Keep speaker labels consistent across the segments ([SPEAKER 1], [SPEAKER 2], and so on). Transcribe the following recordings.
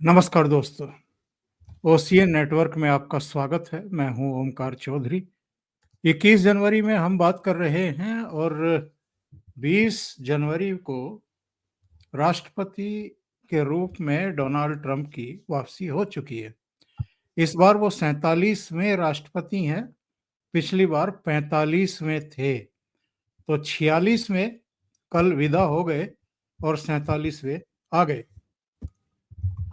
[SPEAKER 1] नमस्कार दोस्तों, ocean network में आपका स्वागत है। मैं हूं ओमकार चौधरी। 21 जनवरी में हम बात कर रहे हैं और 20 जनवरी को राष्ट्रपति के रूप में डोनाल्ड ट्रंप की वापसी हो चुकी है। इस बार वो 47वें राष्ट्रपति हैं, पिछली बार 45वें थे। तो 46वें कल विदा हो गए और 47वें आ गए।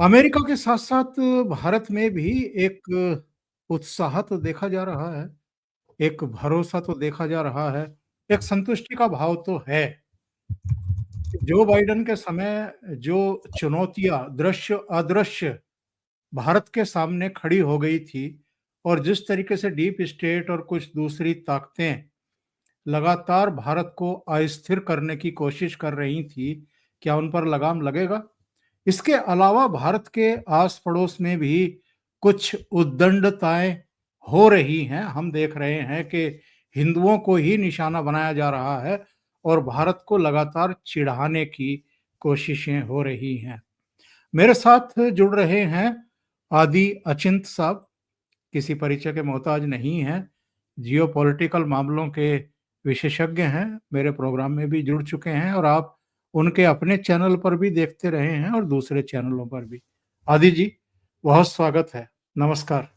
[SPEAKER 1] अमेरिका के साथ-साथ भारत में भी एक उत्साह तो देखा जा रहा है, एक भरोसा तो देखा जा रहा है, एक संतुष्टि का भाव तो है। जो बाइडेन के समय जो चुनौतियाँ दृश्य-अदृश्य भारत के सामने खड़ी हो गई थी और जिस तरीके से डीप स्टेट और कुछ दूसरी ताकतें लगातार भारत को अस्थिर करने की कोशिश कर रही थी, क्या उन पर लगाम लगेगा? इसके अलावा भारत के आस-पड़ोस में भी कुछ उद्दंडताएँ हो रही हैं। हम देख रहे हैं कि हिंदुओं को ही निशाना बनाया जा रहा है और भारत को लगातार चिढ़ाने की कोशिशें हो रही हैं। मेरे साथ जुड़ रहे हैं आदि अचिंत साहब, किसी परिचय के मोहताज नहीं हैं, जियोपॉलिटिकल मामलों के विशेषज्ञ हैं, मेरे प्रोग्राम में भी जुड़ चुके हैं और आप उनके अपने चैनल पर भी देखते रहे हैं और दूसरे चैनलों पर भी। आदि जी, बहुत स्वागत है। नमस्कार।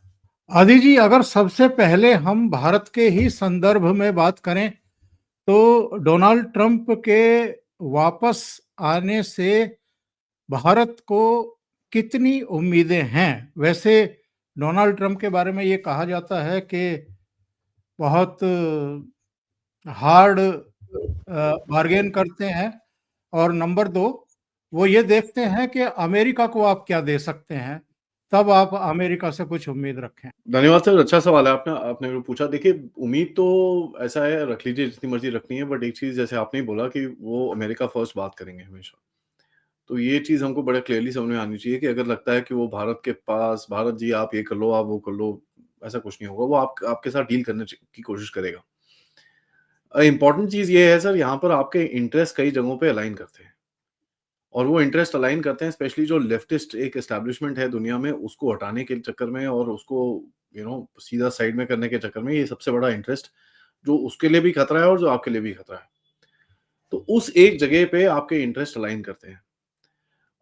[SPEAKER 1] आदि जी, अगर सबसे पहले हम भारत के ही संदर्भ में बात करें, तो डोनाल्ड ट्रंप के वापस आने से भारत को कितनी उम्मीदें हैं? वैसे डोनाल्ड ट्रंप के बारे में ये कहा जाता है कि बहुत हार्ड बार्गेन करते हैं और नंबर 2 वो ये देखते हैं कि अमेरिका को आप क्या दे सकते हैं, तब आप अमेरिका से कुछ उम्मीद रखें।
[SPEAKER 2] धन्यवाद सर, अच्छा सवाल है आपने आपने जो पूछा। देखिए, उम्मीद तो ऐसा है, रख लीजिए जितनी मर्ज़ी रखनी है, बट एक चीज़ जैसे आपने ही बोला कि वो अमेरिका फर्स्ट बात करेंगे हमेशा। तो ये चीज़ हमको बड़ा क्लियरली समझ में आनी चाहिए कि अगर लगता है कि वो भारत के पास, भारत जी आप ये कर लो, आप वो कर लो, ऐसा कुछ नहीं होगा। वो आपके साथ डील करने की कोशिश करेगा। इम्पोर्टेंट चीज़ ये है सर, यहाँ पर आपके इंटरेस्ट कई जगहों पे अलाइन करते हैं और वो इंटरेस्ट अलाइन करते हैं स्पेशली जो लेफ्टिस्ट एक एस्टेब्लिशमेंट है दुनिया में, उसको हटाने के चक्कर में और उसको सीधा साइड में करने के चक्कर में। ये सबसे बड़ा इंटरेस्ट जो उसके लिए भी खतरा है और जो आपके लिए भी खतरा है। तो उस एक जगह पे आपके इंटरेस्ट अलाइन करते हैं।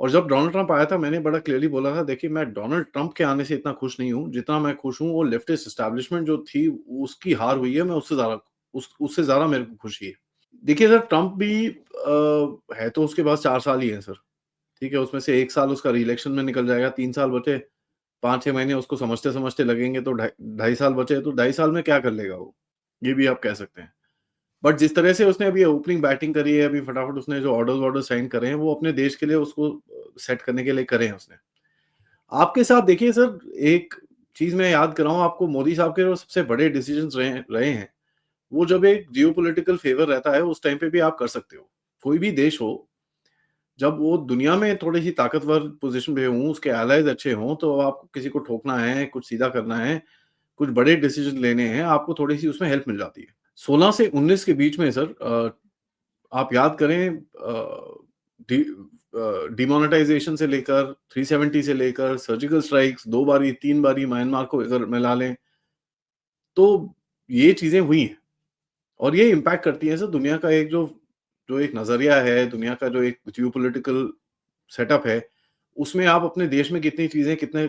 [SPEAKER 2] और जब डोनाल्ड ट्रंप आया था, मैंने बड़ा क्लियरली बोला था, देखिए मैं डोनाल्ड ट्रंप के आने से इतना खुश नहीं हूँ, जितना मैं खुश हूँ वो लेफ्टिस्ट एस्टेब्लिशमेंट जो थी उसकी हार हुई है, मैं उससे ज़्यादा मेरे को खुशी है। देखिए सर, ट्रंप भी है तो उसके पास 4 साल ही है सर, ठीक है? उसमें से 1 साल उसका री-इलेक्शन में निकल जाएगा, 3 साल बचे, 5-6 महीने उसको समझते-समझते लगेंगे, तो ढाई ढाई साल बचे, तो ढाई साल में क्या कर लेगा वो? ये भी आप कह सकते हैं। बट जिस तरह से उसने अभी ओपनिंग बैटिंग करी है, अभी फटाफट उसने जो ऑर्डर्स साइन करे हैं, वो अपने देश के लिए उसको सेट करने के लिए करे हैं उसने। आपके साथ देखिए सर, एक चीज़ मैं याद कराऊँ आपको, मोदी साहब के जो सबसे बड़े डिसीजंस रहे रहे हैं, वो जब एक जियोपॉलिटिकल फेवर रहता है, उस टाइम पे भी आप कर सकते हो। कोई भी देश हो, जब वो दुनिया में थोड़ी-सी ताकतवर पोज़ीशन पे हों, उसके एलाइज़ अच्छे हों, तो आपको किसी को ठोकना है, कुछ सीधा करना है, कुछ बड़े डिसीज़न लेने हैं, आपको थोड़ी-सी उसमें हेल्प मिल जाती है। 16 से 19 के बीच में सर, आप याद करें, डी डिमोनेटाइज़ेशन से लेकर 370 से लेकर सर्जिकल स्ट्राइक्स 2 बारी, 3 बारी म्यांमार को अगर मिला लें, तो ये चीज़ें हुई हैं और ये इम्पैक्ट करती हैं सर दुनिया का एक जो जो एक नज़रिया है, दुनिया का जो एक जियोपॉलिटिकल सेटअप है, उसमें आप अपने देश में कितनी चीज़ें, कितने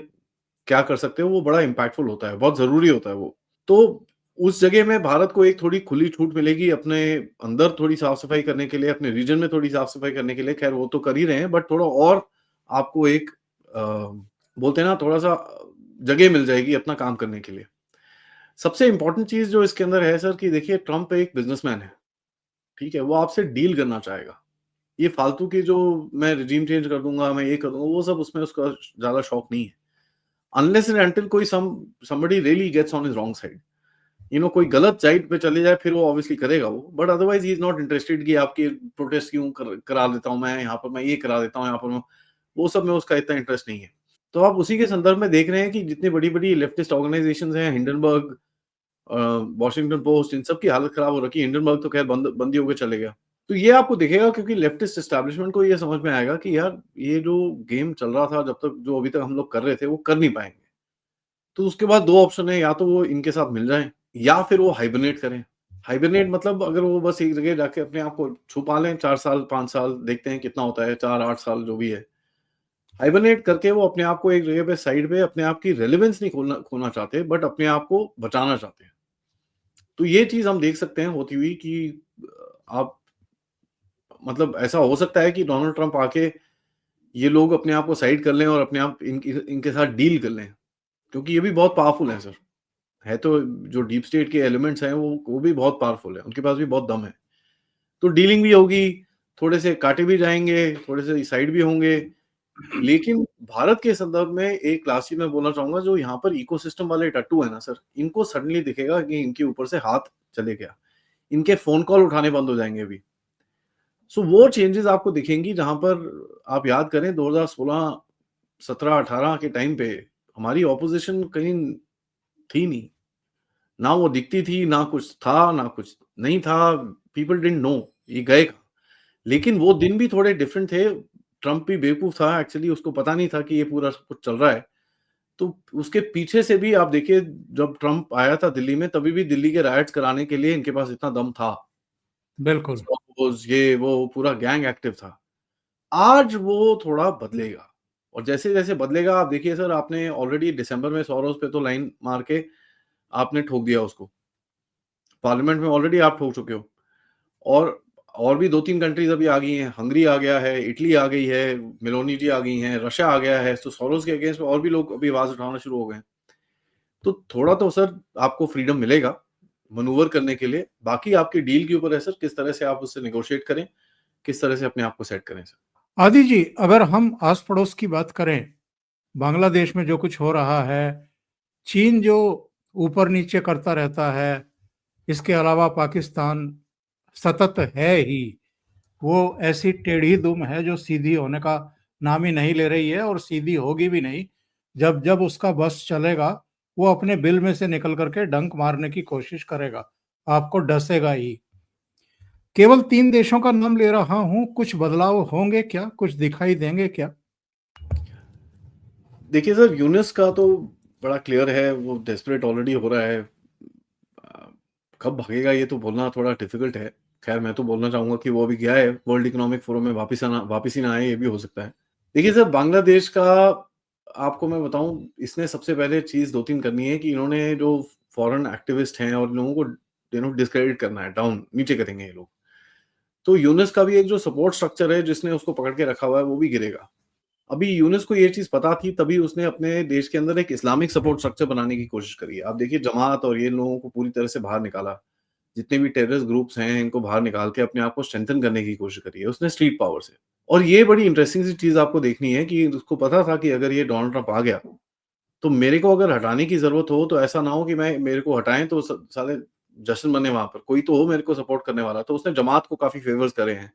[SPEAKER 2] क्या कर सकते हो, वो बड़ा इम्पैक्टफुल होता है, बहुत ज़रूरी होता है वो। तो उस जगह में भारत को एक थोड़ी खुली छूट मिलेगी अपने अंदर थोड़ी साफ-सफाई करने के लिए, अपने रीजन में थोड़ी साफ-सफाई करने के लिए। ख़ैर वो तो कर ही रहे हैं, बट थोड़ा और आपको एक बोलते हैं ना, थोड़ा-सा जगह मिल जाएगी अपना काम करने के लिए। सबसे इम्पोर्टेंट चीज़ जो इसके अंदर है सर, कि देखिए ट्रम्प एक बिज़नेसमैन है, ठीक है? वो आपसे डील करना चाहेगा। ये फालतू की जो मैं रेज़ीम चेंज कर दूँगा, मैं ये कर दूँगा, वो सब उसमें उसका ज़्यादा शौक नहीं है। अनलेस एंड अंटिल कोई somebody really gets on his wrong side, कोई गलत साइड पे चले जाए, फिर वो ऑब्वियसली करेगा वो, but otherwise he is not interested कि आपकी प्रोटेस्ट क्यों करा देता हूँ मैं, यहाँ पर मैं ये करा देता हूँ, यहाँ पर मैं वो सब में उसका इतना इंटरेस्ट नहीं है। तो आप उसी के संदर्भ में देख रहे हैं कि जितनी बड़ी-बड़ी लेफ्टिस्ट ऑर्गनाइज़ेशंस हैं, हिंडनबर्ग, वॉशिंगटन पोस्ट, इन सब की हालत खराब हो रखी है। हिंडनबर्ग तो खैर बंद बंद ही होके चले गया। तो ये आपको दिखेगा क्योंकि लेफ्टिस्ट एस्टैब्लिशमेंट को ये समझ में आएगा कि यार ये जो गेम चल रहा था जब तक, जो अभी तक हम लोग कर रहे थे, वो कर नहीं पाएँगे। तो उसके बाद 2 ऑप्शन है, या तो वो इनके साथ मिल जाएँ या फिर वो हाइबरनेट करें। हाइबरनेट मतलब अगर वो बस एक जगह जाके अपने आप को छुपा लें 4 साल, 5 साल, देखते हैं कितना होता है, 4-8 साल जो भी है। हाइबरनेट करके वो अपने आप को एक जगह पे साइड पे, अपने आप की रेलेवेंस नहीं खोना चाहते, बट अपने आप को बचाना चाहते हैं। तो ये चीज़ हम देख सकते हैं होती हुई कि आप मतलब ऐसा हो सकता है कि डोनाल्ड ट्रंप आके ये लोग अपने आप को साइड कर लें और अपने आप इनके साथ डील कर लें, क्योंकि ये भी बहुत पावरफुल हैं सर। है तो, जो डीप स्टेट के एलिमेंट्स हैं वो भी बहुत पावरफुल हैं, उनके पास भी बहुत दम है। तो डीलिंग भी होगी, थोड़े से काटे भी जाएँगे, थोड़े से साइड भी होंगे। लेकिन भारत के संदर्भ में एक लास्ट चीज़ मैं बोलना चाहूँगा, जो यहाँ पर इकोसिस्टम वाले टट्टू हैं ना सर, इनको सडनली दिखेगा कि इनके ऊपर से हाथ चले गया। इनके फ़ोन कॉल उठाने बंद हो जाएँगे अभी। सो वो चेंजेज़ आपको दिखेंगी जहाँ पर आप याद करें 2016, 17, 18 के टाइम पे हमारी ऑपोज़िशन कहीं थी नहीं। ना वो दिखती थी, ना कुछ था, ना कुछ नहीं था, पीपल डिडन्ट नो ये गए कहाँ। लेकिन वो दिन भी थोड़े डिफरेंट थे। ट्रम्प भी बेवकूफ़ था एक्चुअली, उसको पता नहीं था कि ये पूरा सब कुछ चल रहा है। तो उसके पीछे से भी आप देखिए, जब ट्रम्प आया था दिल्ली में, तभी भी दिल्ली के रायट्स कराने के लिए इनके पास इतना दम था।
[SPEAKER 1] बिल्कुल।
[SPEAKER 2] सपोज़ ये वो पूरा गैंग एक्टिव था। आज वो थोड़ा बदलेगा, और जैसे-जैसे बदलेगा आप देखिए सर, आपने ऑलरेडी दिसंबर में सोरोस पे तो लाइन मार के आपने ठोक दिया उसको। पार्लियामेंट में ऑलरेडी आप ठोक चुके हो। और और भी 2-3 कंट्रीज़ अभी आ गई हैं, हंगरी आ गया है, इटली आ गई है, मेलोनी जी आ गई हैं, रशिया आ गया है, तो सोरोस के अगेंस्ट में और भी लोग अभी आवाज़ उठाना शुरू हो गए हैं। तो थोड़ा तो सर आपको फ्रीडम मिलेगा मैनूवर करने के लिए, बाकी आपकी डील के ऊपर है सर, किस तरह से आप उससे नेगोशिएट करें, किस तरह से अपने आप को सेट करें सर।
[SPEAKER 1] आदि जी, अगर हम आस-पड़ोस की बात करें, बांग्लादेश में जो कुछ हो रहा है, चीन जो ऊपर-नीचे करता रहता है, इसके अलावा पाकिस्तान सतत है ही। वो ऐसी टेढ़ी दुम है जो सीधी होने का नाम ही नहीं ले रही है और सीधी होगी भी नहीं। जब-जब उसका बस चलेगा, वो अपने बिल में से निकल कर के डंक मारने की कोशिश करेगा, आपको डसेगा ही। केवल 3 देशों का नाम ले रहा हूँ, कुछ बदलाव होंगे क्या? कुछ दिखाई देंगे क्या?
[SPEAKER 2] देखिए सर, यूनिस का तो बड़ा क्लियर है, वो डेस्परेट ऑलरेडी हो रहा है। अ, कब भागेगा ये तो बोलना थोड़ा डिफ़िकल्ट है। ख़ैर मैं तो बोलना चाहूँगा कि वो अभी गया है वर्ल्ड इकोनॉमिक फोरम में, वापिस ही ना आए, ये भी हो सकता है। देखिए सर, बांग्लादेश का आपको मैं बताऊँ, इसने सबसे पहले चीज़ 2-3 करनी है कि इन्होंने जो फॉरेन एक्टिविस्ट हैं और लोगों को डिस्क्रेडिट करना है, डाउन नीचे करेंगे ये लोग। तो यूनिस का भी एक जो सपोर्ट स्ट्रक्चर है जिसने उसको पकड़ के रखा हुआ है, वो भी गिरेगा। अभी यूनिस को ये चीज़ पता थी, तभी उसने अपने देश के अंदर एक इस्लामिक सपोर्ट स्ट्रक्चर बनाने की कोशिश करी है। आप देखिए जमात और ये लोगों को पूरी तरह से बाहर निकाला। जितने भी टेररिस्ट ग्रुप्स हैं, इनको बाहर निकाल के अपने आप को स्ट्रेंथन करने की कोशिश करी है उसने स्ट्रीट पावर से। और ये बड़ी इंटरेस्टिंग सी चीज़ आपको देखनी है कि उसको पता था कि अगर ये डोनाल्ड ट्रंप आ गया, तो मेरे को अगर हटाने की ज़रूरत हो, तो ऐसा ना हो कि मेरे को हटाएँ तो साले जश्न मने वहाँ पर, कोई तो हो मेरे को सपोर्ट करने वाला। तो उसने जमात को काफ़ी फेवर्स करे हैं।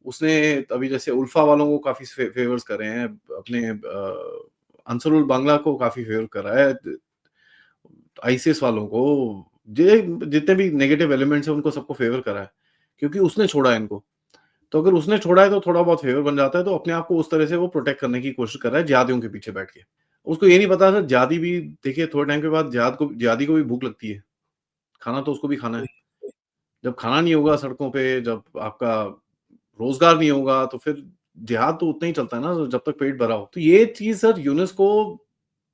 [SPEAKER 2] उसने अभी जैसे उल्फा वालों को काफ़ी फेवर्स करे हैं, अपने अंसरुल बांग्ला को काफ़ी फेवर करा है, आईसिस वालों को, जितने भी नेगेटिव एलिमेंट्स हैं उनको सबको फेवर करा है, क्योंकि उसने छोड़ा है इनको। तो अगर उसने छोड़ा है तो थोड़ा बहुत फेवर बन जाता है, तो अपने आप को उस तरह से वो प्रोटेक्ट करने की कोशिश कर रहा है जिहादियों के पीछे बैठ के। उसको ये नहीं पता सर, जिहादी भी देखिए थोड़े टाइम के बाद जिहादी को भी भूख लगती है, खाना तो उसको भी खाना है। जब खाना नहीं होगा सड़कों पे, जब आपका रोज़गार नहीं होगा, तो फिर जिहाद तो उतना ही चलता है ना जब तक पेट भरा हो। तो ये चीज़ सर यूनेस को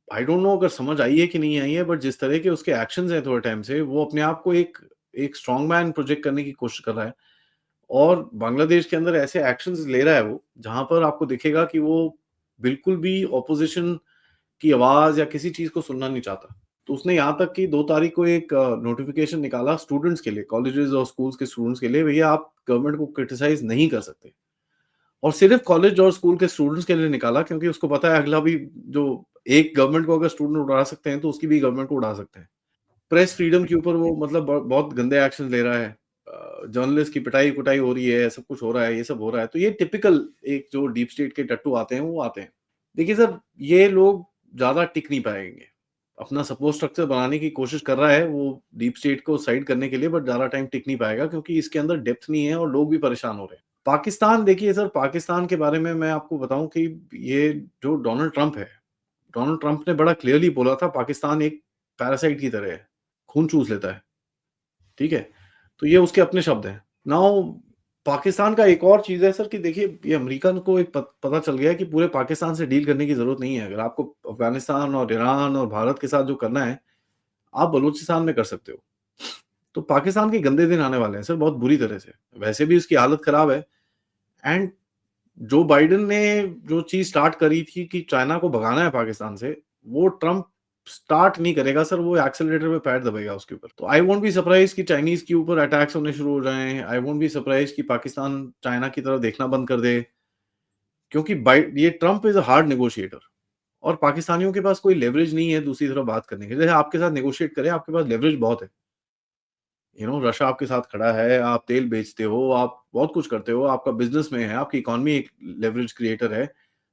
[SPEAKER 2] आई डोंट नो अगर समझ आई है कि नहीं आई है, बट जिस तरह के उसके एक्शंस हैं थोड़े टाइम से, वो अपने आप को एक एक स्ट्रॉन्ग मैन प्रोजेक्ट करने की कोशिश कर रहा है। और बांग्लादेश के अंदर ऐसे एक्शंस ले रहा है वो, जहाँ पर आपको दिखेगा कि वो बिल्कुल भी ऑपोज़िशन की आवाज़ या किसी चीज़ को सुनना नहीं चाहता। तो उसने यहाँ तक कि 2 तारीख को एक नोटिफ़िकेशन निकाला स्टूडेंट्स के लिए, कॉलेजेस और स्कूल्स के स्टूडेंट्स के लिए, भैया आप गवर्नमेंट को क्रिटिसाइज़ नहीं कर सकते। और सिर्फ़ कॉलेज और स्कूल के स्टूडेंट्स के लिए निकाला, क्योंकि उसको पता है अगला भी जो एक गवर्नमेंट को अगर स्टूडेंट उड़ा सकते हैं, तो उसकी भी गवर्नमेंट को उड़ा सकते हैं। प्रेस फ्रीडम के ऊपर वो मतलब बहुत गंदे एक्शन ले रहा है। जर्नलिस्ट की पिटाई-कुटाई हो रही है, सब कुछ हो रहा है, ये सब हो रहा है। तो ये टिपिकल एक जो डीप स्टेट के टट्टू आते हैं, वो आते हैं। देखिए सर, ये लोग ज़्यादा टिक नहीं पाएँगे। अपना सपोर्ट स्ट्रक्चर बनाने की कोशिश कर रहा है वो डीप स्टेट को साइड करने के लिए, बट ज़्यादा टाइम टिक नहीं पाएगा क्योंकि इसके अंदर डेप्थ नहीं है और लोग भी परेशान हो रहे हैं। पाकिस्तान देखिए सर, पाकिस्तान के बारे में मैं आपको बताऊँ कि ये जो डोनाल्ड ट्रम्प है, डोनाल्ड ट्रम्प ने बड़ा क्लियरली बोला था पाकिस्तान एक पैरासाइट की तरह है, खून चूस लेता है, ठीक है? तो ये उसके अपने शब्द हैं। नाउ पाकिस्तान का एक और चीज़ है सर कि देखिए ये अमेरिकन को एक पता चल गया है कि पूरे पाकिस्तान से डील करने की ज़रूरत नहीं है। अगर आपको अफ़गानिस्तान और ईरान और भारत के साथ जो करना है, आप बलूचिस्तान में कर सकते हो। तो पाकिस्तान के गंदे दिन आने वाले हैं सर, बहुत बुरी तरह से। वैसे भी उसकी हालत खराब है एंड जो बाइडेन ने जो चीज़ स्टार्ट करी थी कि चाइना को भगाना है पाकिस्तान से, वो ट्रम्प स्टार्ट नहीं करेगा सर, वो एक्सेलरेटर पे पैर दबाएगा उसके ऊपर। तो आई वोंट बी सरप्राइज़ कि चाइनीज़ के ऊपर अटैक्स होने शुरू हो जाएँ। आई वोंट बी सरप्राइज़ कि पाकिस्तान चाइना की तरफ देखना बंद कर दे, क्योंकि ये Trump is a hard negotiator और पाकिस्तानियों के पास कोई लेवरेज नहीं है दूसरी तरफ बात करने के लिए। जैसे आपके साथ नेगोशिएट करे, आपके पास लेवरेज बहुत है। रशिया आपके साथ खड़ा है, आप तेल बेचते हो, आप बहुत कुछ करते हो, आपका बिज़नेस में है, आपकी इकॉनमी एक लेवरेज क्रिएटर है,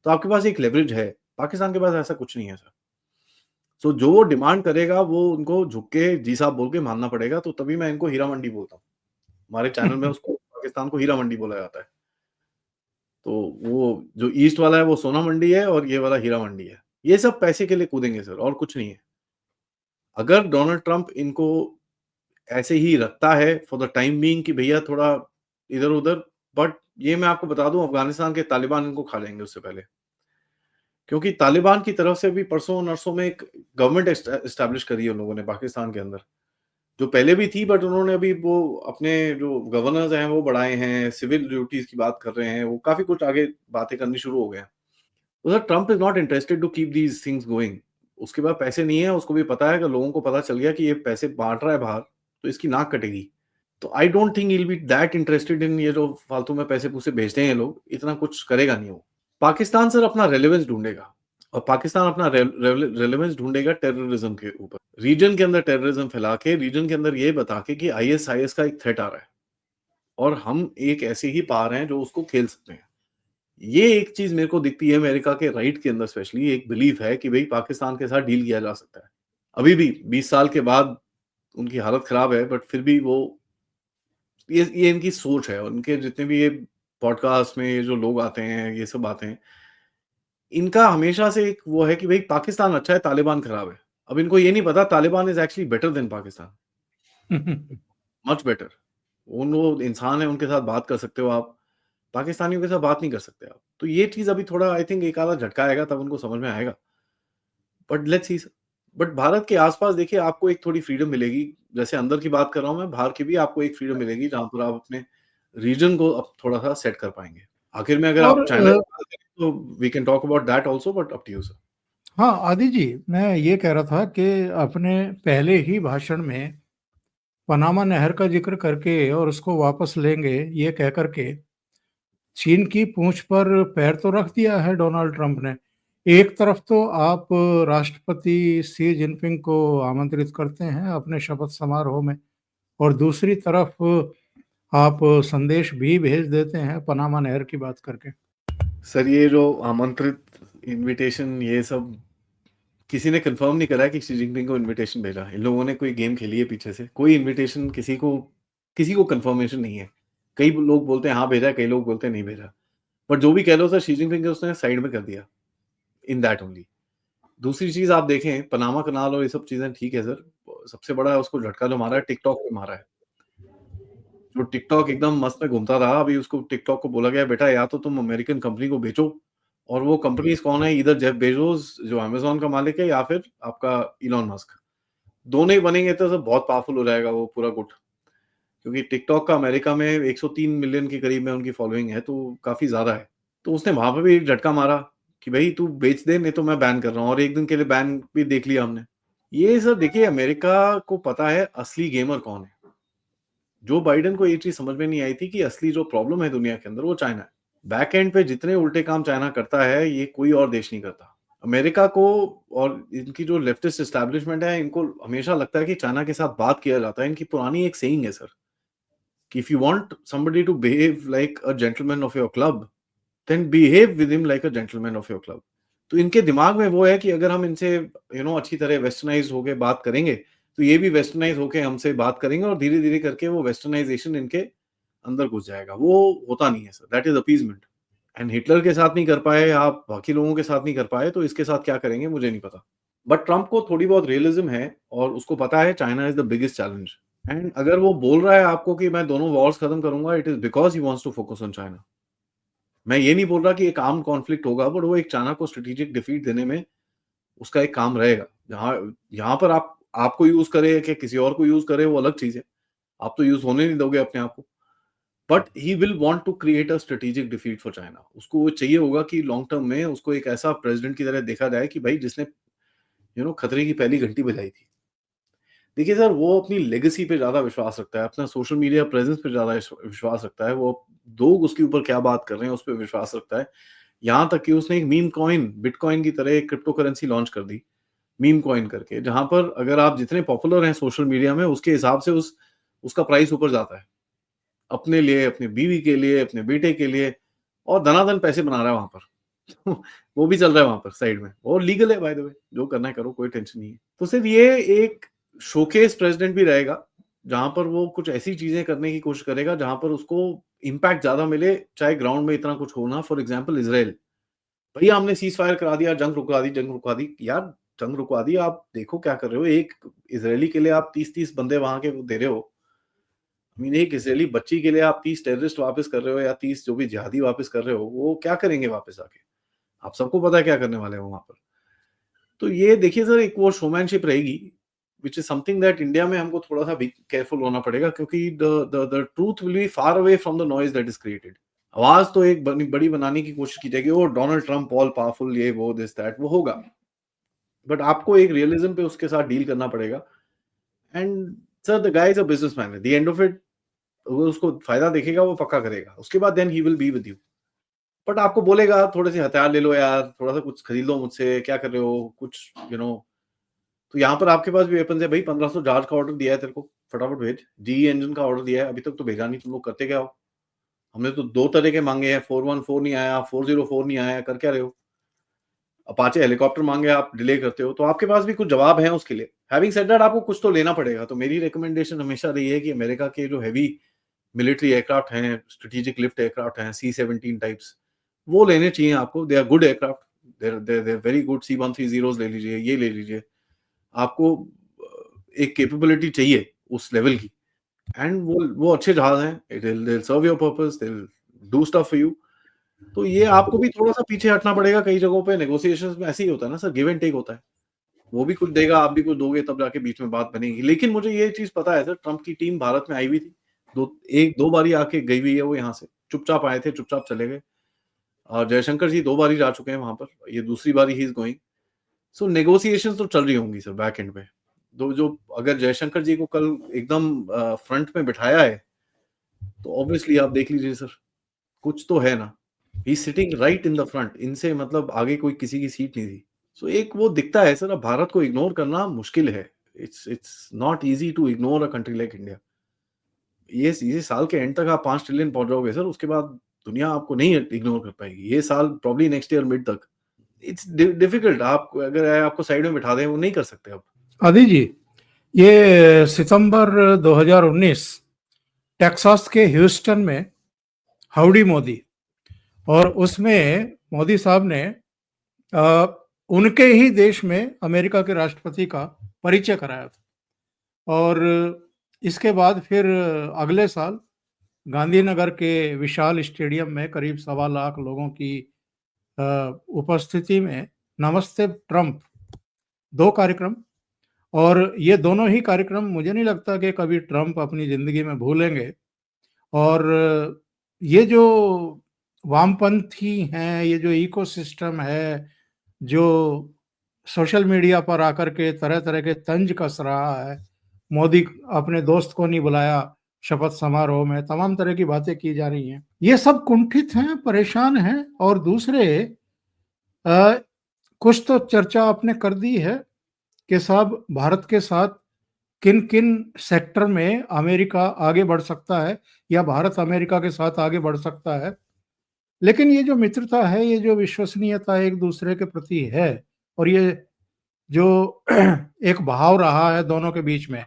[SPEAKER 2] तो आपके पास एक लेवरेज है। पाकिस्तान के पास ऐसा कुछ नहीं है सर। सो जो वो डिमांड करेगा, वो उनको झुक के जी साहब बोल के मानना पड़ेगा, तो तभी मैं इनको हीरा मंडी बोलता हूँ। हमारे चैनल में उसको पाकिस्तान को हीरा मंडी बोला जाता है। तो वो जो ईस्ट वाला है, वो सोना मंडी है और ये वाला हीरा मंडी है। ये सब पैसे के लिए कूदेंगे सर और कुछ नहीं है। अगर डोनाल्ड ट्रम्प इनको ऐसे ही रखता है फॉर द टाइम बीइंग कि भैया थोड़ा इधर-उधर, बट ये मैं आपको बता दूँ अफ़गानिस्तान के तालिबान इनको खा जाएँगे उससे पहले। क्योंकि तालिबान की तरफ से भी परसों-नरसों में एक गवर्नमेंट एस्टैब्लिश करी है उन लोगों ने पाकिस्तान के अंदर। जो पहले भी थी बट उन्होंने अभी वो अपने जो गवर्नर्स हैं वो बढ़ाए हैं, सिविल ड्यूटीज़ की बात कर रहे हैं, वो काफ़ी कुछ आगे बातें करनी शुरू हो गए हैं। तो sir Trump is not interested to keep these things going. उसके पास पैसे नहीं है, उसको भी पता है, अगर लोगों को पता चल गया कि ये पैसे बाँट रहा है बाहर, तो इसकी नाक कटेगी। तो I don't think he will B that interested in ये जो फालतू में पैसे-पूसे भेजते हैं ये लोग, इतना कुछ करेगा नहीं वो। पाकिस्तान सर अपना रेलेवेंस ढूँढेगा और पाकिस्तान अपना रेलेवेंस ढूँढेगा टेररिज़्म के ऊपर। रीजन के अंदर टेररिज़्म फैला के, रीजन के अंदर ये बता के कि आईएसआईएस का एक थ्रेट आ रहा है और हम एक ऐसे ही पावर हैं जो उसको खेल सकते हैं। ये एक चीज़ मेरे को दिखती है अमेरिका के राइट के अंदर, स्पेशली एक बिलीफ है कि भई पाकिस्तान के साथ डील किया जा सकता है। अभी भी 20 साल के बाद उनकी हालत खराब है बट फिर भी वो ये इनकी सोच है और उनके जितने भी ये पॉडकास्ट में ये जो लोग आते हैं, ये सब आते हैं, इनका हमेशा से एक वो है कि भई पाकिस्तान अच्छा है, तालिबान खराब है। अब इनको ये नहीं पता Taliban is actually better than Pakistan, much better. वो इंसान है, उनके साथ बात कर सकते हो आप, पाकिस्तानियों के साथ बात नहीं कर सकते आप। तो ये चीज़ अभी थोड़ा आई थिंक एक आधा झटका आएगा तब उनको समझ में आएगा। But let's see. But Bharat के आस-पास देखिए आपको एक थोड़ी फ्रीडम मिलेगी, जैसे अंदर की बात कर रहा हूँ मैं, बाहर की भी आपको एक फ्रीडम मिलेगी जहाँ पर आप अपने रीजन को अब थोड़ा-सा सेट कर पाएँगे। आखिर में अगर
[SPEAKER 1] और
[SPEAKER 2] आप चाइना की बात करें तो we can talk about that also but up to you sir.
[SPEAKER 1] हाँ, आदि जी, मैं ये कह रहा था कि अपने पहले ही भाषण में पनामा नहर का ज़िक्र करके और उसको वापस लेंगे, ये कह कर के चीन की पूँछ पर पैर तो रख दिया है डोनाल्ड ट्रंप ने। एक तरफ तो आप राष्ट्रपति शी जिनपिंग को आमंत्रित करते हैं अपने शपथ समारोह में और दूसरी तरफ आप संदेश भी भेज देते हैं पनामा नहर की बात करके।
[SPEAKER 2] सर ये जो आमंत्रित इन्विटेशन ये सब किसी ने कंफर्म नहीं करा है कि शी जिनपिंग को इन्विटेशन भेजा। इन लोगों ने कोई गेम खेली है पीछे से। कोई इन्विटेशन किसी को कंफर्मेशन नहीं है। कई लोग बोलते हैं हाँ भेजा है, कई लोग बोलते हैं नहीं भेजा। बट जो भी कह लो सर शी जिनपिंग को उसने साइड में कर दिया, इन दैट ओनली। दूसरी चीज़ आप देखें पनामा कनाल और ये सब चीज़ें ठीक है सर। सबसे बड़ा उसको झटका जो मारा है टिकटॉक पे मारा है। जो टिकटॉक एकदम मस्त में घूमता रहा, अभी उसको टिकटॉक को बोला गया बेटा या तो तुम अमेरिकन कंपनी को बेचो और वो कंपनीज़ कौन है? इधर जेफ बेज़ोस जो अमेज़न का मालिक है या फिर आपका इलॉन मस्क। दोनों ही बनेंगे तो सब बहुत पावरफुल हो जाएगा वो पूरा गुट। क्योंकि टिकटॉक का अमेरिका में 103 मिलियन के करीब में उनकी फॉलोइंग है, तो काफ़ी ज़्यादा है। तो उसने वहाँ पे भी एक झटका मारा कि भई तू बेच दे नहीं तो मैं बैन कर रहा हूँ और एक दिन के लिए बैन भी देख लिया हमने। ये सब देखिए अमेरिका को पता है असली गेमर कौन है। जो बाइडेन को ये चीज़ समझ में नहीं आई थी कि असली जो प्रॉब्लम है दुनिया के अंदर वो चाइना है। बैक एंड पे जितने उल्टे काम चाइना करता है, ये कोई और देश नहीं करता। अमेरिका को और इनकी जो लेफ्टिस्ट एस्टैब्लिशमेंट है, इनको हमेशा लगता है कि चाइना के साथ बात किया जाता है। इनकी पुरानी एक सेइंग है सर कि if you want somebody to behave like a gentleman of your club, then behave with him like a gentleman of your club. तो इनके दिमाग में वो है कि अगर हम इनसे अच्छी तरह वेस्टर्नाइज़ होके बात करेंगे, तो ये भी वेस्टर्नाइज़ होके हमसे बात करेंगे और धीरे-धीरे करके वो वेस्टर्नाइज़ेशन इनके अंदर घुस जाएगा। वो होता नहीं है sir, that is appeasement. And Hitler के साथ नहीं कर पाए, आप बाकी लोगों के साथ नहीं कर पाए, तो इसके साथ क्या करेंगे मुझे नहीं पता। बट ट्रम्प को थोड़ी बहुत रियलिज़्म है और उसको पता है China is the biggest challenge. And अगर वो बोल रहा है आपको कि मैं दोनों वॉर्स खत्म करूँगा, it is because he wants to focus on China. मैं ये नहीं बोल रहा कि एक आर्म्ड कॉन्फ्लिक्ट होगा, बट वो एक चाइना को स्ट्रेटेजिक डिफीट देने में उसका एक काम रहेगा। जहाँ यहाँ पर आप आपको यूज़ करे कि किसी और को यूज़ करे वो अलग चीज़ है। आप तो यूज़ होने नहीं दोगे अपने आप को। But he will want to create a strategic defeat for China. उसको वो चाहिए होगा कि लॉन्ग टर्म में उसको एक ऐसा प्रेज़िडेंट की तरह देखा जाए कि भाई जिसने खतरे की पहली घंटी बजाई थी। देखिए सर, वो अपनी लेगेसी पे ज़्यादा विश्वास रखता है, अपना सोशल मीडिया प्रेज़ेंस पे ज़्यादा विश्वास रखता है। वो लोग उसके ऊपर क्या बात कर रहे हैं, उस पे विश्वास रखता है। यहाँ तक कि उसने एक मीम कॉइन, बिटकॉइन की तरह एक क्रिप्टो करेंसी लॉन्च कर दी, मीम कॉइन करके, जहाँ पर अगर आप जितने पॉपुलर हैं सोशल मीडिया में, उसके हिसाब से उसका प्राइस ऊपर जाता है। अपने लिए, अपनी बीवी के लिए, अपने बेटे के लिए और धनाधन पैसे बना रहा है वहाँ पर। तो वो भी चल रहा है वहाँ पर साइड में और लीगल है बाय द वे, जो करना है करो, कोई टेंशन नहीं है। तो सिर्फ ये एक शोकेस प्रेज़िडेंट भी रहेगा, जहाँ पर वो कुछ ऐसी चीज़ें करने की कोशिश करेगा, जहाँ पर उसको इम्पैक्ट ज़्यादा मिले, चाहे ग्राउंड में इतना कुछ हो ना। फॉर एग्ज़ाम्पल इज़राइल, भैया हमने सीज़फायर करा दिया, जंग रुकवा दी। यार जंग रुकवा दी, आप देखो क्या कर रहे हो? एक इज़राइली के लिए आप 30-30 बंदे वहाँ के दे रहे हो। आई मीन एक इज़राइली बच्ची के लिए आप 30 टेररिस्ट वापस कर रहे हो या 30 जो भी जिहादी वापस कर रहे हो, वो क्या करेंगे वापस आके? आप सबको पता है क्या करने वाले हैं वो वहाँ पर। तो ये देखिए सर, एक वो शोमैनशिप रहेगी, which is something that India में हमको थोड़ा-सा बी केयरफुल होना पड़ेगा, क्योंकि the truth will be far away from the noise that is created. आवाज़ तो एक बड़ी बनाने की कोशिश की जाएगी, ओह! डोनाल्ड ट्रम्प ऑल पावरफुल, ये वो दिस दैट, वो होगा। बट आपको एक रियलिज़्म पे उसके साथ डील करना पड़ेगा। And sir, the guy is a businessman, at the end of it वो उसको फ़ायदा दिखेगा, वो पक्का करेगा। उसके बाद then he will be with you. But आपको बोलेगा थोड़े से हथियार ले लो यार, थोड़ा-सा कुछ खरीद लो मुझसे, क्या कर रहे हो? कुछ तो यहाँ पर आपके पास भी वेपन्स है भई, 1500 जहाज का ऑर्डर दिया है तेरे को, फटाफट भेज। जीई इंजन का ऑर्डर दिया है, अभी तक तो भेजा नहीं, तुम लोग करते क्या हो? हमने तो 2 तरह के माँगे हैं, 414 नहीं आया, 404 नहीं आया, कर क्या रहे हो? अपाचे हेलीकॉप्टर माँगे आप, डिले करते हो, तो आपके पास भी कुछ जवाब हैं उसके लिए। हैविंग सेड दैट, आपको कुछ तो लेना पड़ेगा, तो मेरी रिकमेंडेशन हमेशा रही है कि अमेरिका के जो हेवी मिलिट्री एयरक्राफ्ट हैं, स्ट्रेटेजिक लिफ्ट एयरक्राफ्ट हैं, सी-17 टाइप्स, वो लेने चाहिए आपको। They are good aircraft, they are very good. सी-130s ले लीजिए, ये ले लीजिए। आपको एक कैपेबिलिटी चाहिए उस लेवल की, एंड वो अच्छे जहाज़ हैं, they will serve your purpose, they will do stuff for you. तो ये आपको भी थोड़ा-सा पीछे हटना पड़ेगा कई जगहों पे। नेगोशिएशंस में ऐसे ही होता है ना सर, गिव एंड टेक होता है। वो भी कुछ देगा, आप भी कुछ दोगे, तब जाके बीच में बात बनेगी। लेकिन मुझे ये चीज़ पता है सर, ट्रम्प की टीम भारत में आई हुई थी। 1-2 बारी आके गई हुई है वो यहाँ से। चुपचाप आए थे, चुपचाप चले गए। और जयशंकर जी 2 बारी जा चुके हैं वहाँ पर। ये दूसरी बारी he is going. So negotiations तो चल रही होंगी सर बैक एंड पे। दो जो अगर जयशंकर जी को कल एकदम फ्रंट में बिठाया है, तो ऑब्वियसली आप देख लीजिए सर, कुछ तो है ना। He is sitting right in the front. इनसे मतलब आगे कोई किसी की सीट नहीं थी। सो एक वो दिखता है सर, अब भारत को इग्नोर करना मुश्किल है। It's not easy to ignore a country like India. ये साल के एंड तक आप 5 ट्रिलियन पहुँच जाओगे सर, उसके बाद दुनिया आपको नहीं इग्नोर कर पाएगी। ये साल प्रोबब्ली नेक्स्ट ईयर मिड तक। It's difficult. आप अगर आपको साइड में बिठा दें, वो नहीं कर सकते आप।
[SPEAKER 1] आदि जी, ये सितंबर 2019 टेक्सास के ह्यूस्टन में हाउडी मोदी, और उसमें मोदी साहब ने अ, उनके ही देश में अमेरिका के राष्ट्रपति का परिचय कराया था। और इसके बाद फिर अगले साल गांधीनगर के विशाल स्टेडियम में करीब 1.25 लाख लोगों की अ, उपस्थिति में नमस्ते ट्रंप 2 कार्यक्रम। और ये दोनों ही कार्यक्रम मुझे नहीं लगता कि कभी ट्रंप अपनी ज़िंदगी में भूलेंगे। और ये जो वामपंथी हैं, ये जो इकोसिस्टम है, जो सोशल मीडिया पर आकर के तरह-तरह के तंज कस रहा है, मोदी अपने दोस्त को नहीं बुलाया शपथ समारोह में, तमाम तरह की बातें की जा रही हैं। ये सब कुंठित हैं, परेशान हैं। और दूसरे अ, कुछ तो चर्चा आपने कर दी है कि साहब भारत के साथ किन-किन सेक्टर में अमेरिका आगे बढ़ सकता है या भारत अमेरिका के साथ आगे बढ़ सकता है। लेकिन ये जो मित्रता है, ये जो विश्वसनीयता एक दूसरे के प्रति है, और ये जो एक भाव रहा है दोनों के बीच में,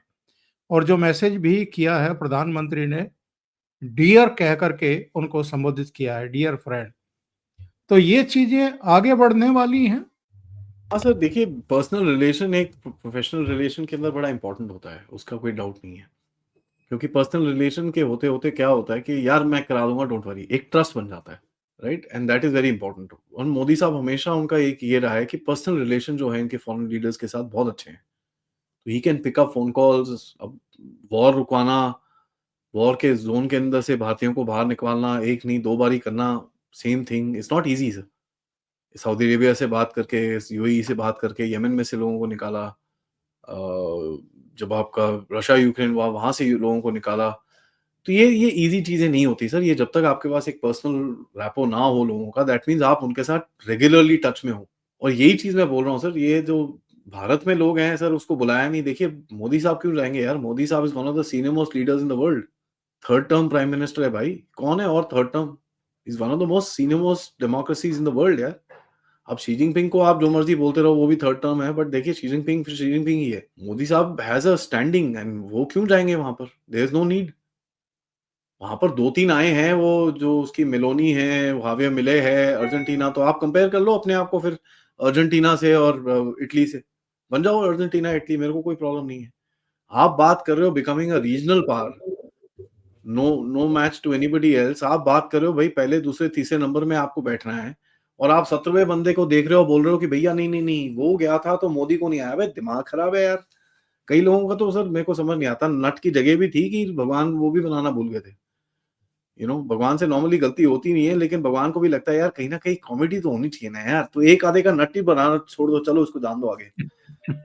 [SPEAKER 1] और जो मैसेज भी किया है प्रधानमंत्री ने, डियर कह करके उनको संबोधित किया है, डियर फ्रेंड, तो ये चीजें आगे बढ़ने वाली हैं।
[SPEAKER 2] हाँ सर, देखिए पर्सनल रिलेशन एक प्रोफेशनल रिलेशन के अंदर बड़ा इंपॉर्टेंट होता है, उसका कोई डाउट नहीं है। क्योंकि पर्सनल रिलेशन के होते-होते क्या होता है कि यार मैं करा दूँगा, डोंट वरी, एक ट्रस्ट बन जाता है, right? And that is very important. और मोदी साहब हमेशा उनका एक ये रहा है कि पर्सनल रिलेशन जो है इनके फॉरेन लीडर्स के साथ बहुत अच्छे हैं। तो he can pick up phone calls, अब वॉर रुकवाना, वॉर के ज़ोन के अंदर से भारतीयों को बाहर निकालना, एक नहीं 2 बारी करना, same thing, it's not easy sir. Saudi Arabia से बात करके, यूएई से बात करके, यमन में से लोगों को निकाला, अ, जब आपका रशिया यूक्रेन हुआ वहाँ से लोगों को निकाला। तो ये ईज़ी चीज़ें नहीं होती सर, ये जब तक आपके पास एक पर्सनल रैपो ना हो लोगों का, दैट मीन्स आप उनके साथ रेगुलरली टच में हो। और यही चीज़ मैं बोल रहा हूँ सर, ये जो भारत में लोग हैं सर, उसको बुलाया नहीं। देखिए मोदी साहब क्यों जाएँगे यार? मोदी साहब is one of the senior most leaders in the world. 3rd term prime minister है भाई, कौन है और 3rd term? He is one of the most senior most democracies in the world यार। अब शी जिनपिंग को आप जो मर्ज़ी बोलते रहो, वो भी 3rd टर्म है, बट देखिए शी जिनपिंग फिर शी जिनपिंग ही है। मोदी साहब हैज़ अ स्टैंडिंग एंड वो क्यों जाएँगे वहाँ पर? There is no need. वहाँ पर 2-3 आए हैं, वो जो उसकी मेलोनी है, हावियर मिले है, अर्जेंटीना, तो आप कंपेयर कर लो अपने आप को फिर अर्जेंटीना से और इटली से। बन जाओ अर्जेंटीना, इटली, मेरे को कोई प्रॉब्लम नहीं है। आप बात कर रहे हो becoming a regional power, no no match to anybody else. आप बात कर रहे हो भई पहले, दूसरे, तीसरे नंबर में आपको बैठना है और आप 17वें बंदे को देख रहे हो, बोल रहे हो कि भैया नहीं, नहीं, नहीं, वो गया था तो मोदी को नहीं आया। बे दिमाग खराब है यार। कई लोगों का तो सर मेरे को समझ नहीं आता, नट की जगह भी थी कि भगवान वो भी बनाना भूल गए थे। भगवान से नॉर्मली गलती होती नहीं है, लेकिन भगवान को भी लगता है यार कहीं न कहीं कॉमेडी तो होनी चाहिए ना यार, तो एक आधे का नट ही बनाना छोड़ दो, चलो उसको जान दो आगे।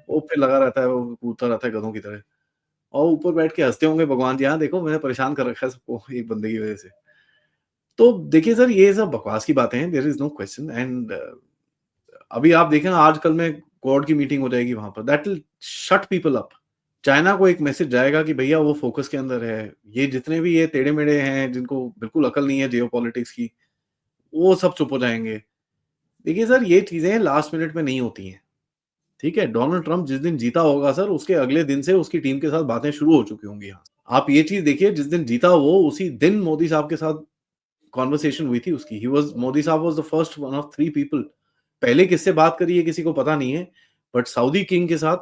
[SPEAKER 2] वो फिर लगा रहता है, वो कूदता रहता है गधों की तरह और ऊपर बैठ के हँसते होंगे भगवान जी, हाँ, देखो मैंने परेशान कर रखा है सबको एक बंदे की वजह से। तो देखिए सर, ये सब बकवास की बातें हैं, there is no question. And अभी आप देखें ना, आजकल में क्वाड की मीटिंग हो जाएगी वहाँ पर, that will shut people up. China को एक मैसेज जाएगा कि भैया वो फोकस के अंदर है। ये जितने भी ये टेढ़े-मेढ़े हैं, जिनको बिल्कुल अकल नहीं है जियोपॉलिटिक्स की, वो सब चुप हो जाएँगे। देखिए सर, ये चीज़ें लास्ट मिनट में नहीं होती हैं, ठीक है? डोनाल्ड ट्रम्प जिस दिन जीता होगा सर, उसके अगले दिन से उसकी टीम के साथ बातें शुरू हो चुकी होंगी यहाँ से। आप ये चीज़ देखिए, जिस दिन जीता वो, उसी दिन मोदी साहब के साथ कन्वर्सेशन हुई थी उसकी। मोदी साहब was the first one of 3 people. पहले किससे बात करी है किसी को पता नहीं है, बट सऊदी किंग के साथ,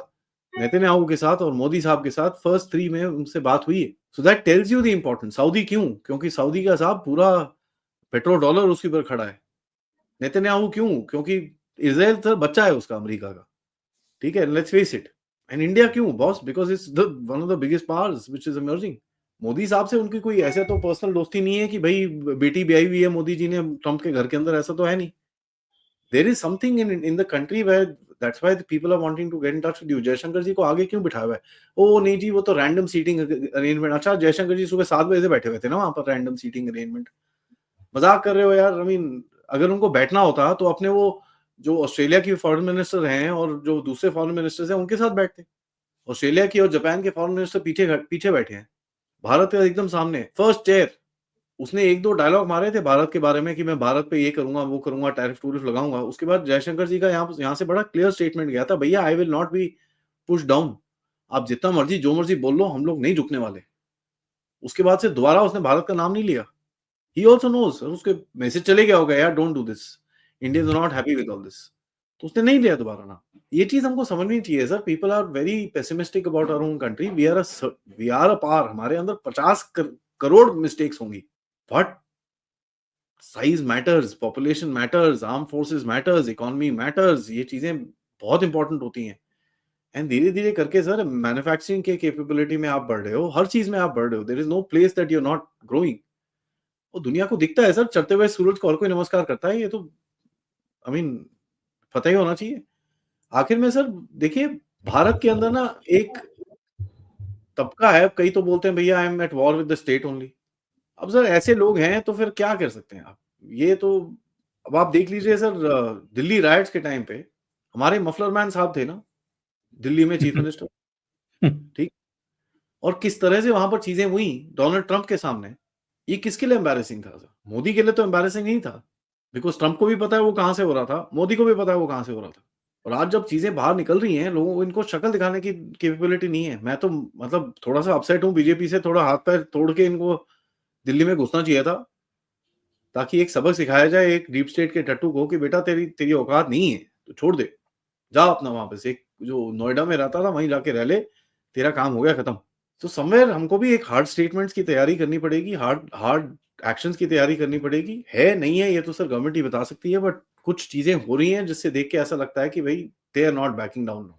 [SPEAKER 2] नेतन्याहू के साथ और मोदी साहब के साथ फर्स्ट 3 में उनसे बात हुई है। So that tells you the importance. Saudi क्यों? क्योंकि सऊदी का साहब पूरा पेट्रो डॉलर उसके ऊपर खड़ा है। नेतन्याहू क्यों? क्योंकि इज़राइल सर बच्चा है उसका अमेरिका का, ठीक है? Let's face it. And India क्यों? Boss, because it's the one of the biggest powers which is emerging. Modi साहब से उनकी कोई ऐसे तो पर्सनल दोस्ती नहीं है कि भई बेटी ब्याही हुई है मोदी जी ने ट्रम्प के घर के अंदर, ऐसा तो है नहीं। There is something in the country where that's why the people are wanting to get in touch with you. Jaishankar ji को आगे क्यों बिठाया हुआ है? ओह नहीं जी, वो तो रैंडम सीटिंग अरेंजमेंट। अच्छा, जयशंकर जी सुबह 7 बजे से बैठे हुए थे ना वहाँ पर, रैंडम सीटिंग अरेंजमेंट। मज़ाक कर रहे हो यार? आई मीन अगर उनको बैठना होता तो अपने वो जो ऑस्ट्रेलिया की फॉरेन मिनिस्टर हैं और जो दूसरे फॉरेन मिनिस्टर्स हैं उनके साथ बैठते। ऑस्ट्रेलिया की और जापान के फॉरेन मिनिस्टर पीछे बैठे हैं। भारत का एकदम सामने, फर्स्ट चेयर। उसने 1-2 डायलॉग मारे थे भारत के बारे में कि मैं भारत पे ये करूँगा, वो करूँगा, टैरिफ-टूरिफ लगाऊँगा। उसके बाद जयशंकर जी का यहाँ से बड़ा क्लियर स्टेटमेंट गया था, भैया I will not be pushed down. आप जितना मर्ज़ी, जो मर्ज़ी बोल लो, हम लोग नहीं झुकने वाले। उसके बाद से दोबारा उसने भारत का नाम नहीं लिया। ही आल्सो नोज़, उसके मैसेज चले गया होगा, यार don't do this. Indians are not happy with all this. तो उसने नहीं लिया दोबारा नाम। ये चीज़ हमको समझनी चाहिए sir. People are very pessimistic about our own country. We are a power. हमारे अंदर 50 करोड़ मिस्टेक्स होंगी। But size matters, population matters, armed forces matters, economy matters. ये चीज़ें बहुत इम्पोर्टेंट होती हैं। एंड धीरे-धीरे करके सर मैन्युफैक्चरिंग के कैपेबिलिटी में आप बढ़ रहे हो, हर चीज़ में आप बढ़ रहे हो। There is no place that you are not growing. वो दुनिया को दिखता है सर, चढ़ते हुए सूरज को हर कोई नमस्कार करता है। ये तो आई मीन पता ही होना चाहिए। आखिर में सर देखिए, भारत के अंदर ना एक तबका है, कई तो बोलते हैं भैया I am at war with the state only. अब सर ऐसे लोग हैं तो फिर क्या कर सकते हैं आप? ये तो अब आप देख लीजिए सर, दिल्ली रायट्स के टाइम पे हमारे मफलर मैन साहब थे ना, दिल्ली में चीफ मिनिस्टर, ठीक? और किस तरह से वहाँ पर चीज़ें हुई डोनाल्ड ट्रम्प के सामने, ये किसके लिए एम्बैरेसिंग था सर? मोदी के लिए तो एम्बैरेसिंग नहीं था। बिकॉज़ ट्रम्प को भी पता है वो कहाँ से हो रहा था, मोदी को भी पता है वो कहाँ से हो रहा था। और आज जब चीज़ें बाहर निकल रही हैं, लोगों को इनको शक्ल दिखाने की कैपेबिलिटी नहीं है। मैं तो मतलब थोड़ा-सा अपसेट हूँ बीजेपी से, थोड़ा हाथ-पैर तोड़ के इनको दिल्ली में घुसना चाहिए था, ताकि एक सबक सिखाया जाए एक डीप स्टेट के टट्टू को कि बेटा तेरी तेरी औकात नहीं है, तो छोड़ दे। जा अपना वहाँ पे से एक जो नोएडा में रहता था वहीं जाके रह ले, तेरा काम हो गया खत्म। तो समव्हेयर हमको भी एक हार्ड स्टेटमेंट्स की तैयारी करनी पड़ेगी, हार्ड हार्ड एक्शंस की तैयारी करनी पड़ेगी। है, नहीं है, ये तो सर गवर्नमेंट ही बता सकती है, बट कुछ चीज़ें हो रही हैं जिससे देख के ऐसा लगता है कि भई they are not backing down.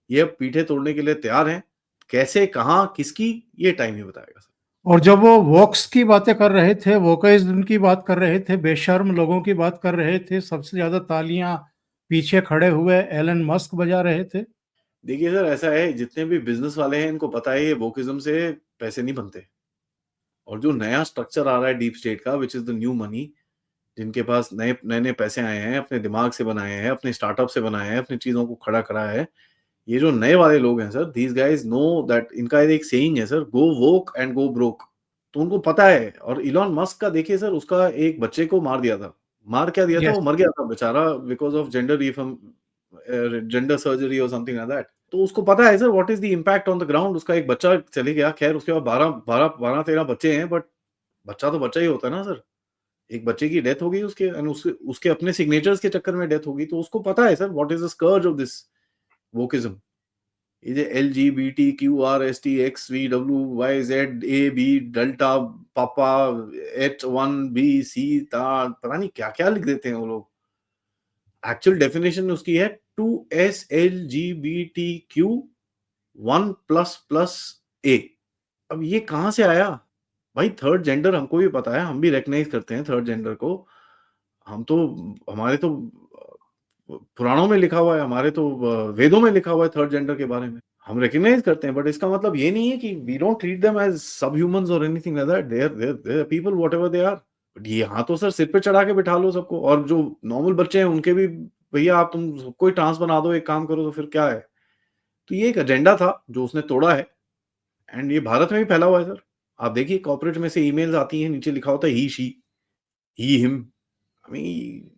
[SPEAKER 2] ये अब पीठें तोड़ने के लिए तैयार हैं। कैसे, कहाँ, किसकी, ये टाइम ही बताएगा सर।
[SPEAKER 1] और जब वो वोक्स की बातें कर रहे थे, वोकेइज्म की बात कर रहे थे, बेशर्म लोगों की बात कर रहे थे, सबसे ज़्यादा तालियाँ पीछे खड़े हुए एलन मस्क बजा रहे थे।
[SPEAKER 2] देखिए सर, ऐसा है जितने भी बिज़नेस वाले हैं इनको पता है ये वोकिज़्म से पैसे नहीं बनते। और जो नया स्ट्रक्चर आ रहा है डीप स्टेट का which is the new money, जिनके पास नए-नए पैसे आए हैं, अपने दिमाग से बनाए हैं, अपने स्टार्टअप से बनाए हैं, अपनी चीज़ों को खड़ा करा है। ये जो नए वाले लोग हैं sir, these guys know that, इनका एक सेइंग है sir, go woke and go broke. तो उनको पता है। और इलॉन मस्क का देखिए सर, उसका एक बच्चे को मार दिया था। मार क्या दिया था?
[SPEAKER 1] यस।
[SPEAKER 2] वो मर गया था बेचारा बिकॉज़ ऑफ जेंडर सर्जरी और समथिंग लाइक दैट। तो उसको पता है sir what is the impact on the ground. उसका एक बच्चा चले गया, खैर उसके बाद 12-13 बच्चे हैं, बट बच्चा तो बच्चा ही होता है ना सर। एक बच्चे की डेथ हो गई उसके एंड उसके उसके अपने सिग्नेचर्स के चक्कर में डेथ हो गई, तो उसको पता है sir what is the scourge of this wokeism. ये जो LGBTQRSTXVWYZ AB डेल्टा पापा H1B C ता पता नहीं क्या-क्या लिख देते हैं वो लोग। एक्चुअल डेफिनिशन उसकी है 2SLGBTQ1++A। अब ये कहाँ से आया? भाई थर्ड जेंडर हमको भी पता है, हम भी रिकॉग्नाइज़ करते हैं थर्ड जेंडर को। हम तो हमारे तो पुराणों में लिखा हुआ है, हमारे तो वेदों में लिखा हुआ है थर्ड जेंडर के बारे में। हम रिकॉग्नाइज़ करते हैं, बट इसका मतलब ये नहीं है कि we don't treat them as subhumans और anything like that. They are people whatever they are. But यहाँ तो सर सिर पे चढ़ा के बिठा लो सबको, और जो नॉर्मल बच्चे हैं उनके भी भैया आप तुम सबको ही ट्रांस बना दो, एक काम करो तो फिर क्या है? तो ये एक एजेंडा था जो उसने तोड़ा है, एंड ये भारत में भी फैला हुआ है सर। आप देखिए कॉर्पोरेट में से ईमेल्स आती हैं, नीचे लिखा होता है he, she, he, him. I mean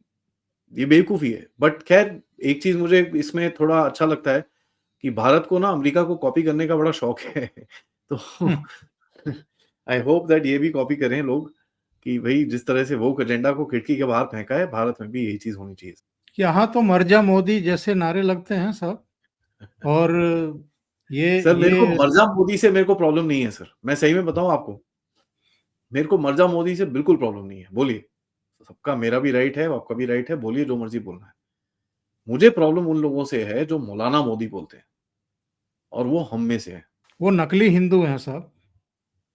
[SPEAKER 2] ये बेवकूफ़ी है। बट ख़ैर एक चीज़ मुझे इसमें थोड़ा अच्छा लगता है कि भारत को ना अमेरिका को कॉपी करने का बड़ा शौक है। तो
[SPEAKER 1] हुँ,
[SPEAKER 2] आई होप दैट ये भी कॉपी करें लोग कि भई जिस तरह से वोक एजेंडा को खिड़की के बाहर फेंका है, भारत में भी यही चीज़ होनी चाहिए।
[SPEAKER 1] यहाँ तो मर जा मोदी जैसे नारे लगते हैं सब। और ये
[SPEAKER 2] सर मेरे को
[SPEAKER 1] ये
[SPEAKER 2] मरजा मोदी से मेरे को प्रॉब्लम नहीं है सर। मैं सही में बताऊँ आपको, मेरे को मरजा मोदी से बिल्कुल प्रॉब्लम नहीं है। बोलिए, सबका मेरा भी राइट है, आपका भी राइट है, बोलिए जो मर्ज़ी बोलना है। मुझे प्रॉब्लम उन लोगों से है जो मौलाना मोदी बोलते हैं, और वो हम में से हैं,
[SPEAKER 1] वो नकली हिंदू हैं साहब।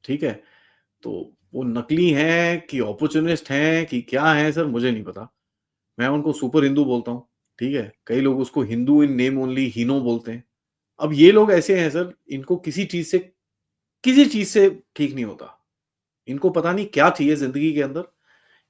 [SPEAKER 2] ठीक है? तो वो नकली हैं कि ऑपोर्चुनिस्ट हैं कि क्या हैं सर, मुझे नहीं पता। मैं उनको सुपर हिंदू बोलता हूँ, ठीक है? कई लोग उसको हिंदू इन नेम ओनली, हीनो बोलते हैं। अब ये लोग ऐसे हैं सर, इनको किसी चीज़ से ठीक नहीं होता। इनको पता नहीं क्या चाहिए ज़िंदगी के अंदर।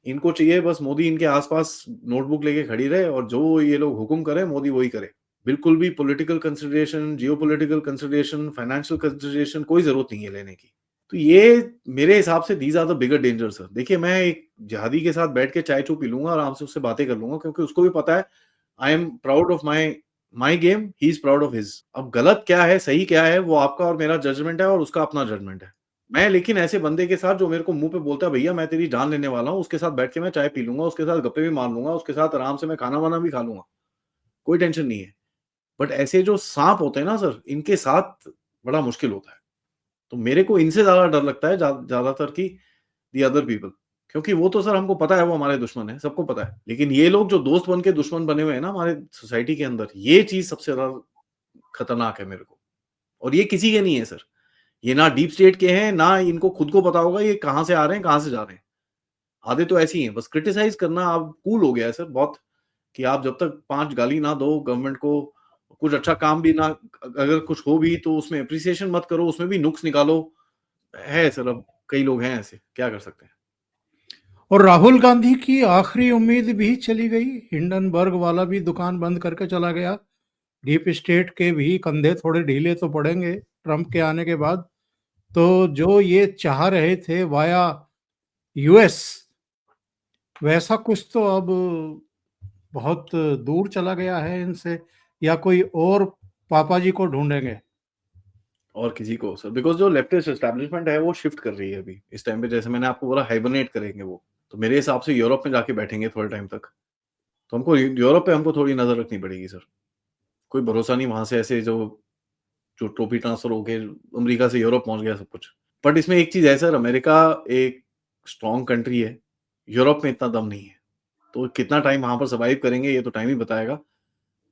[SPEAKER 2] इनको चाहिए बस मोदी इनके आस-पास नोटबुक लेके खड़ी रहे और जो ये लोग हुकुम करें, मोदी वही करे। बिल्कुल भी political consideration, geopolitical consideration, financial consideration कोई ज़रूरत नहीं है लेने की। तो ये मेरे हिसाब से these are the bigger danger sir. देखिए मैं एक जिहादी के साथ बैठ के चाय-चू पी लूँगा, आराम से उससे बातें कर लूँगा, क्योंकि उसको भी पता है I am proud of my my game, he is proud of his. अब गलत क्या है, सही क्या है, वो आपका और मेरा जजमेंट है और उसका अपना जजमेंट है। मैं लेकिन ऐसे बंदे के साथ जो मेरे को मुँह पे बोलता है भैया मैं तेरी जान लेने वाला हूँ, उसके साथ बैठ के मैं चाय पी लूँगा, उसके साथ गप्पे भी मार लूँगा, उसके साथ आराम से मैं खाना-वाना भी खा लूँगा। कोई टेंशन नहीं है। बट ऐसे जो साँप होते हैं ना सर, इनके साथ बड़ा मुश्किल होता है। तो मेरे को इनसे ज़्यादा डर लगता है ज़्यादातर कि द अदर पीपल, क्योंकि वो तो सर हमको पता है वो हमारे दुश्मन हैं, सबको पता है। लेकिन ये लोग जो दोस्त बन के दुश्मन बने हुए हैं ना हमारे सोसाइटी के अंदर, ये चीज़ सबसे ज़्यादा खतरनाक है मेरे को। और ये किसी के नहीं है सर। ये ना डीप स्टेट के हैं, ना इनको खुद को पता होगा ये कहाँ से आ रहे हैं, कहाँ से जा रहे हैं। आधे तो ऐसे ही हैं, बस क्रिटिसाइज़ करना अब कूल हो गया है सर बहुत, कि आप जब तक 5 गाली ना दो गवर्नमेंट को, कुछ अच्छा काम भी ना, अगर कुछ हो भी तो उसमें एप्रिसिएशन मत करो, उसमें भी नुक्स निकालो। है सर, अब कई लोग हैं ऐसे, क्या कर सकते हैं?
[SPEAKER 1] और राहुल गांधी की आखिरी उम्मीद भी चली गई। हिंडनबर्ग वाला भी दुकान बंद करके चला गया। डीप स्टेट के भी कंधे थोड़े ढीले तो पड़ेंगे ट्रंप के आने के बाद। तो जो ये चाह रहे थे वाया यूएस वैसा कुछ तो अब बहुत दूर चला गया है इनसे, या कोई और पापा जी को ढूंढेंगे?
[SPEAKER 2] और किसी को सर, बिकॉज़ जो लेफ्टिस्ट एस्टेब्लिशमेंट है वो शिफ्ट कर रही है अभी इस टाइम पे, जैसे मैंने आपको बोला हाइबरनेट करेंगे वो। तो मेरे हिसाब से यूरोप में जाके बैठेंगे थोड़े टाइम तक। तो हमको यूरोप पे हमको थोड़ी नज़र रखनी पड़ेगी सर। कोई भरोसा नहीं वहाँ से ऐसे जो जो ट्रॉफी ट्रांसफर हो के अमेरिका से यूरोप पहुँच गया सब कुछ। बट इसमें एक चीज़ है सर, अमेरिका एक स्ट्रॉन्ग कंट्री है, यूरोप में इतना दम नहीं है। तो कितना टाइम वहाँ पर सर्वाइव करेंगे ये तो टाइम ही बताएगा।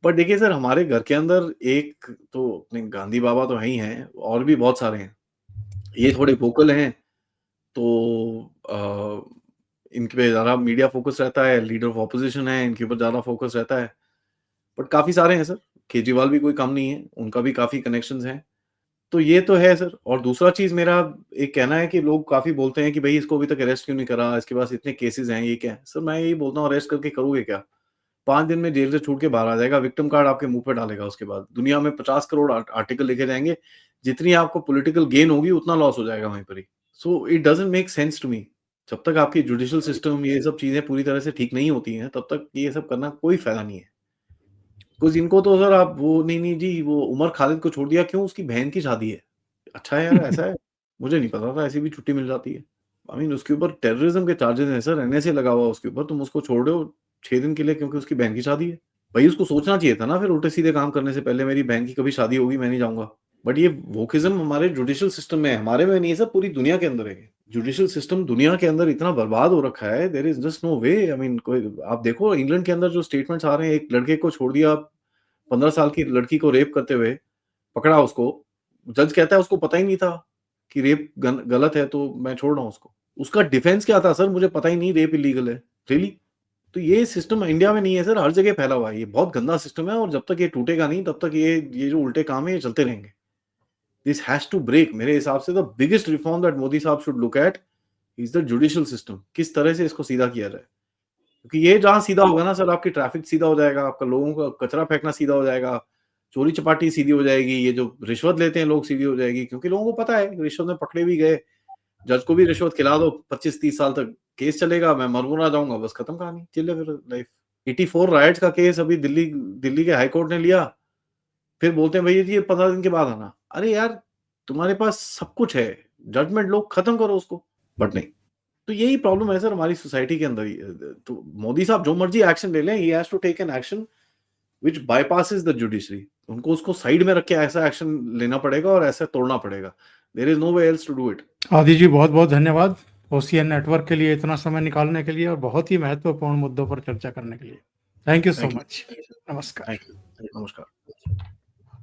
[SPEAKER 2] बट देखिए सर, हमारे घर के अंदर एक तो अपने गांधी बाबा तो हैं ही हैं, और भी बहुत सारे हैं। ये थोड़े वोकल हैं, तो इनके पे ज़्यादा मीडिया फ़ोकस रहता है, लीडर ऑफ ऑपोज़िशन है, इनके ऊपर ज़्यादा फ़ोकस रहता है। बट काफ़ी सारे हैं सर, केजरीवाल भी कोई कम नहीं है, उनका भी काफ़ी कनेक्शंस हैं। तो ये तो है सर, और दूसरा चीज़ मेरा एक कहना है कि लोग काफ़ी बोलते हैं कि भई इसको अभी तक अरेस्ट क्यों नहीं करा? इसके पास इतने केसेज़ हैं, ये क्या है? सर मैं यही बोलता हूँ, अरेस्ट करके करोगे क्या? 5 दिन में जेल से छूट के बाहर आ जाएगा, विक्टिम कार्ड आपके मुँह पे डालेगा उसके बाद। दुनिया में 50 करोड़ आर्टिकल लिखे जाएँगे, जितनी आपको पॉलिटिकल गेन होगी उतना लॉस हो जाएगा वहीं पर ही। So it doesn't make sense to me. जब तक आपकी जुडिशियल सिस्टम ये सब चीज़ें पूरी तरह से ठीक नहीं होती हैं, तब तक ये सब करना कोई फ़ायदा नहीं है। कुछ इनको तो सर आप वो नहीं जी, वो उमर खालिद को छोड़ दिया क्यों? उसकी बहन की शादी है। अच्छा है यार, ऐसा है? मुझे नहीं पता था ऐसी भी छुट्टी मिल जाती है। आई मीन उसके ऊपर टेररिज्म के चार्जेज़ हैं सर, एनएसए लगा हुआ है उसके ऊपर, तुम उसको छोड़ रहे हो 6 दिन के लिए क्योंकि उसकी बहन की शादी है। भई उसको सोचना चाहिए था ना फिर उल्टे-सीधे काम करने से पहले, मेरी बहन की कभी शादी होगी मैं नहीं जाऊँगा। बट ये वोकिज़्म हमारे जुडिशियल सिस्टम में है, हमारे में नहीं है सर, पूरी दुनिया के अंदर है ये। जुडिशियल सिस्टम दुनिया के अंदर इतना बर्बाद हो रखा है, there is just no way. I mean कोई आप देखो इंग्लैंड के अंदर जो स्टेटमेंट्स आ रहे हैं, एक लड़के को छोड़ दिया 15 साल की लड़की को रेप करते हुए, पकड़ा उसको। जज कहता है उसको पता ही नहीं था कि रेप गलत है तो मैं छोड़ रहा हूँ उसको। उसका डिफेंस क्या था सर, मुझे पता ही नहीं रेप इल्लीगल है। रियली? तो ये सिस्टम इंडिया में नहीं है सर, हर जगह फैला हुआ है। ये बहुत गंदा सिस्टम है और जब तक ये टूटेगा नहीं तब तक ये जो उल्टे काम है ये चलते रहेंगे। This has to break. मेरे हिसाब से the biggest reform that Modi साहब should look at is the judicial system. किस तरह से इसको सीधा किया जाए? क्योंकि ये जहाँ सीधा होगा ना सर, आपकी ट्रैफिक सीधा हो जाएगा, आपका लोगों का कचरा फेंकना सीधा हो जाएगा, चोरी-चपाटी सीधी हो जाएगी, ये जो रिश्वत लेते हैं लोग सीधी हो जाएगी, क्योंकि लोगों को पता है रिश्वत में पकड़े भी गए, जज को भी रिश्वत खिला दो 25-30 साल तक केस चलेगा, मैं मर-मुरा जाऊँगा, बस खत्म कहानी, चिल है फिर लाइफ। 84 राइट्स का केस अभी दिल्ली दिल्ली के हाई कोर्ट ने लिया, फिर बोलते हैं भैया जी ये 15 दिन के बाद आना। अरे यार! तुम्हारे पास सब कुछ है, जजमेंट लो, खत्म करो उसको, बट नहीं। तो यही प्रॉब्लम है सर हमारी सोसाइटी के अंदर ही। तो मोदी साहब जो मर्ज़ी एक्शन ले लें, he has to take an action which bypasses the judiciary. उनको उसको साइड में रख के ऐसा एक्शन लेना पड़ेगा और ऐसे तोड़ना पड़ेगा। There is no way else to do it.
[SPEAKER 1] Aadi ji, बहुत-बहुत धन्यवाद ओशियन नेटवर्क के लिए इतना समय निकालने के लिए और बहुत ही महत्वपूर्ण मुद्दों पर चर्चा करने के लिए। Thank you so
[SPEAKER 2] thank you,
[SPEAKER 1] much. नमस्कार।
[SPEAKER 2] Thank you. नमस्कार।